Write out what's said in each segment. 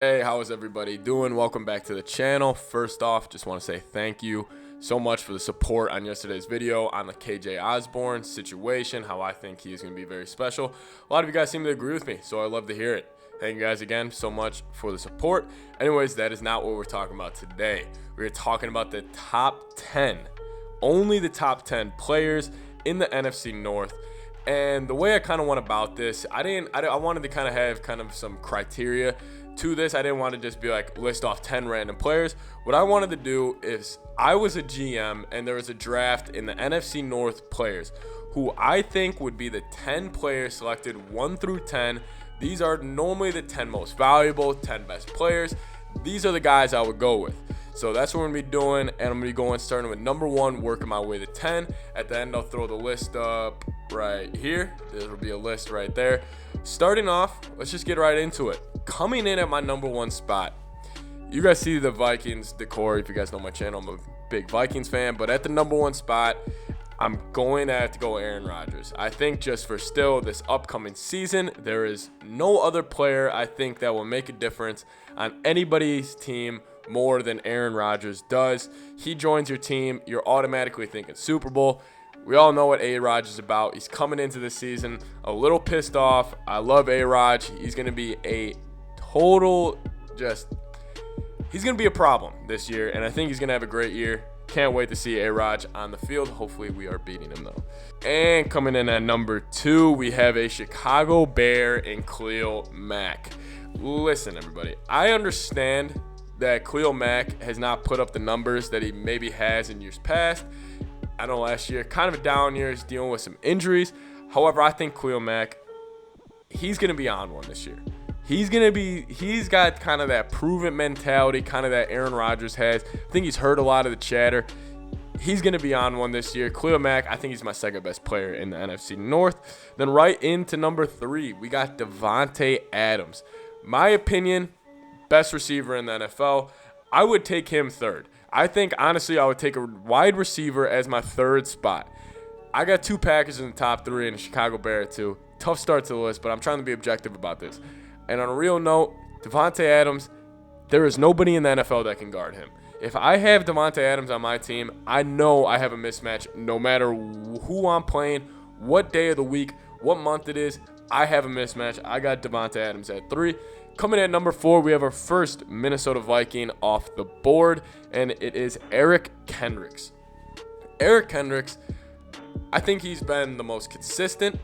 Hey, how is everybody doing? Welcome back to the channel. First off, just want to say thank you so much for the support on yesterday's video on the KJ Osborne situation, how I think he is going to be very special. A lot of you guys seem to agree with me, so I love to hear it. Thank you guys again so much for the support. Anyways, that is not what we're talking about today. We're talking about the top 10, only the top 10 players in the NFC North. And the way I kind of went about this, I wanted to kind of have some criteria to this. I didn't want to just be like list off 10 random players. What I wanted to do is I was a GM and there was a draft in the NFC North players who I think would be the 10 players selected 1 through 10. These are normally the 10 most valuable, 10 best players. These are the guys I would go with. So that's what we're going to be doing, and I'm going to be going starting with number 1, working my way to 10. At the end, I'll throw the list up right here. There will be a list right there. Starting off, let's just get right into it. Coming in at my number 1 spot, you guys see the Vikings decor. If you guys know my channel, I'm a big Vikings fan. But at the number 1 spot, I'm going to have to go Aaron Rodgers. I think just for still this upcoming season, there is no other player I think that will make a difference on anybody's team more than Aaron Rodgers does. He joins your team, you're automatically thinking Super Bowl. We all know what A-Rod is about. He's coming into the season a little pissed off. I love A-Rod. He's going to be a total he's going to be a problem this year, and I think he's going to have a great year. Can't wait to see A-Rod on the field. Hopefully we are beating him, though. And coming in at number 2, we have a Chicago Bear in Khalil Mack. Listen, everybody, I understand that Khalil Mack has not put up the numbers that he maybe has in years past. I know last year, kind of a down year, he's dealing with some injuries. However, I think Khalil Mack, he's going to be on one this year. He's got kind of that proven mentality, kind of that Aaron Rodgers has. I think he's heard a lot of the chatter. He's going to be on one this year. Khalil Mack, I think he's my second best player in the NFC North. Then right into number 3, we got Davante Adams. My opinion, best receiver in the NFL. I would take him 3rd. I think, honestly, I would take a wide receiver as my 3rd spot. I got 2 Packers in the top 3 and a Chicago Bear at 2. Tough start to the list, but I'm trying to be objective about this. And on a real note, Davante Adams, there is nobody in the NFL that can guard him. If I have Davante Adams on my team, I know I have a mismatch no matter who I'm playing, what day of the week, what month it is. I have a mismatch. I got Davante Adams at 3. Coming at number 4, we have our first Minnesota Viking off the board, and it is Eric Kendricks. Eric Kendricks, I think he's been the most consistent,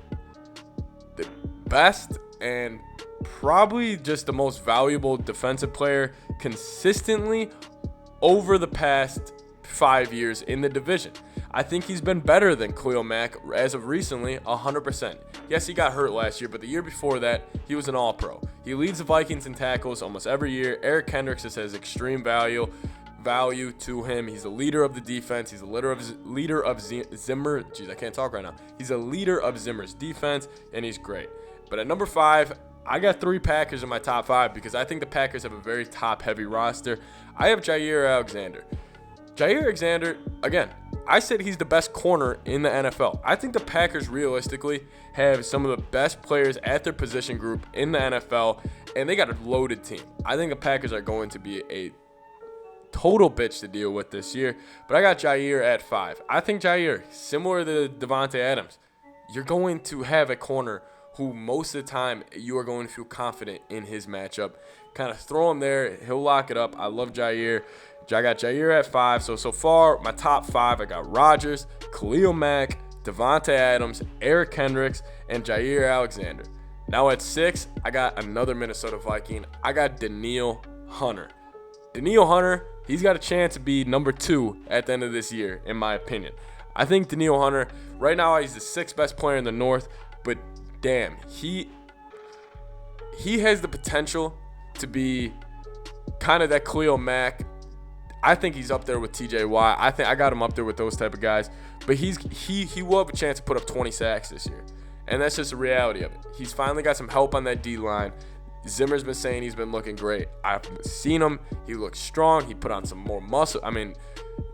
the best, and probably just the most valuable defensive player consistently over the past 5 years in the division. I think he's been better than Khalil Mack as of recently, 100%. Yes, he got hurt last year, but the year before that, he was an all-pro. He leads the Vikings in tackles almost every year. Eric Kendricks just has extreme value to him. He's a leader of the defense. He's a leader of Zimmer. Jeez, I can't talk right now. He's a leader of Zimmer's defense, and he's great. But at number 5, I got 3 Packers in my top 5 because I think the Packers have a very top-heavy roster. I have Jair Alexander. Jair Alexander, again, I said he's the best corner in the NFL. I think the Packers realistically have some of the best players at their position group in the NFL, and they got a loaded team. I think the Packers are going to be a total bitch to deal with this year, but I got Jair at 5. I think Jair, similar to Davante Adams, you're going to have a corner who most of the time you are going to feel confident in his matchup. Kind of throw him there. He'll lock it up. I love Jair. I got Jair at 5. So far, my top 5, I got Rodgers, Khalil Mack, Davante Adams, Eric Kendricks, and Jair Alexander. Now at 6, I got another Minnesota Viking. I got Danielle Hunter. Danielle Hunter, he's got a chance to be number 2 at the end of this year, in my opinion. I think Danielle Hunter, right now he's the 6th best player in the North, but damn, he has the potential to be kind of that Khalil Mack. I think he's up there with TJ Watt. I think I got him up there with those type of guys. But he will have a chance to put up 20 sacks this year. And that's just the reality of it. He's finally got some help on that D-line. Zimmer's been saying he's been looking great. I've seen him. He looks strong. He put on some more muscle. I mean,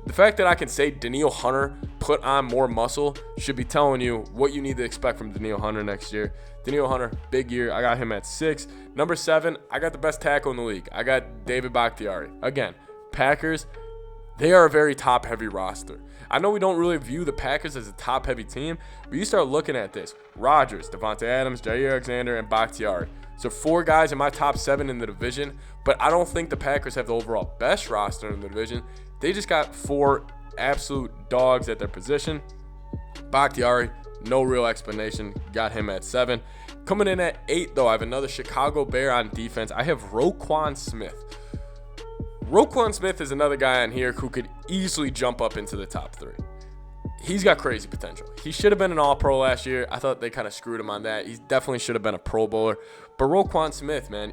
the fact that I can say Danielle Hunter put on more muscle should be telling you what you need to expect from Danielle Hunter next year. Danielle Hunter, big year. I got him at 6. Number 7, I got the best tackle in the league. I got David Bakhtiari. Again, Packers, they are a very top-heavy roster. I know we don't really view the Packers as a top-heavy team, but you start looking at this. Rodgers, Devontae Adams, Jair Alexander, and Bakhtiari. So 4 guys in my top 7 in the division, but I don't think the Packers have the overall best roster in the division. They just got 4 absolute dogs at their position. Bakhtiari, no real explanation. Got him at 7. Coming in at 8, though, I have another Chicago Bear on defense. I have Roquan Smith. Roquan Smith is another guy on here who could easily jump up into the top 3. He's got crazy potential. He should have been an All-Pro last year. I thought they kind of screwed him on that. He definitely should have been a Pro Bowler. But Roquan Smith, man,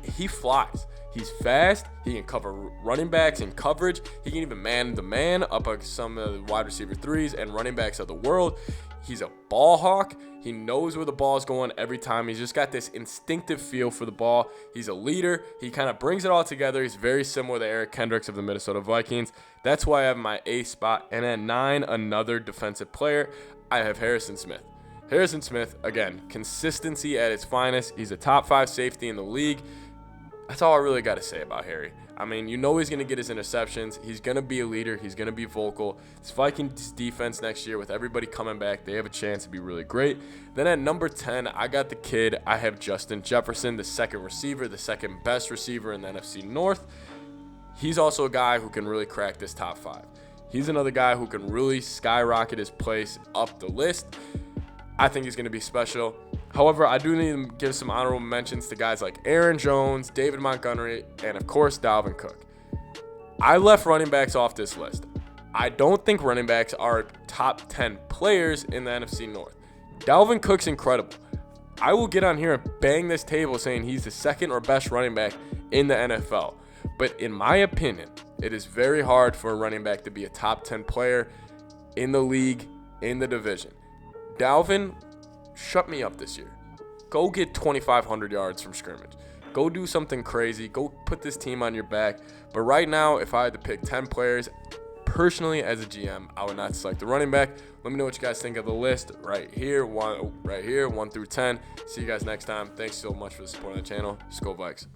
he flies. He's fast. He can cover running backs in coverage. He can even man the man up against some of the wide receiver 3s and running backs of the world. He's a ball hawk. He knows where the ball is going every time. He's just got this instinctive feel for the ball. He's a leader. He kind of brings it all together. He's very similar to Eric Kendricks of the Minnesota Vikings. That's why I have my 8th spot. And at 9, another defensive player, I have Harrison Smith. Harrison Smith, again, consistency at its finest. He's a top 5 safety in the league. That's all I really got to say about Harry. I mean, you know he's going to get his interceptions. He's going to be a leader. He's going to be vocal. This Vikings defense next year, with everybody coming back, they have a chance to be really great. Then at number 10, I got the kid. I have Justin Jefferson, the second receiver, the second best receiver in the NFC North. He's also a guy who can really crack this top 5. He's another guy who can really skyrocket his place up the list. I think he's going to be special. However, I do need to give some honorable mentions to guys like Aaron Jones, David Montgomery, and of course, Dalvin Cook. I left running backs off this list. I don't think running backs are top 10 players in the NFC North. Dalvin Cook's incredible. I will get on here and bang this table saying he's the second or best running back in the NFL. But in my opinion, it is very hard for a running back to be a top 10 player in the league, in the division. Dalvin, shut me up this year. Go get 2,500 yards from scrimmage. Go do something crazy. Go put this team on your back. But right now, if I had to pick 10 players, personally as a GM, I would not select the running back. Let me know what you guys think of the list right here, 1 through 10. See you guys next time. Thanks so much for the support on the channel. Skol Vikes.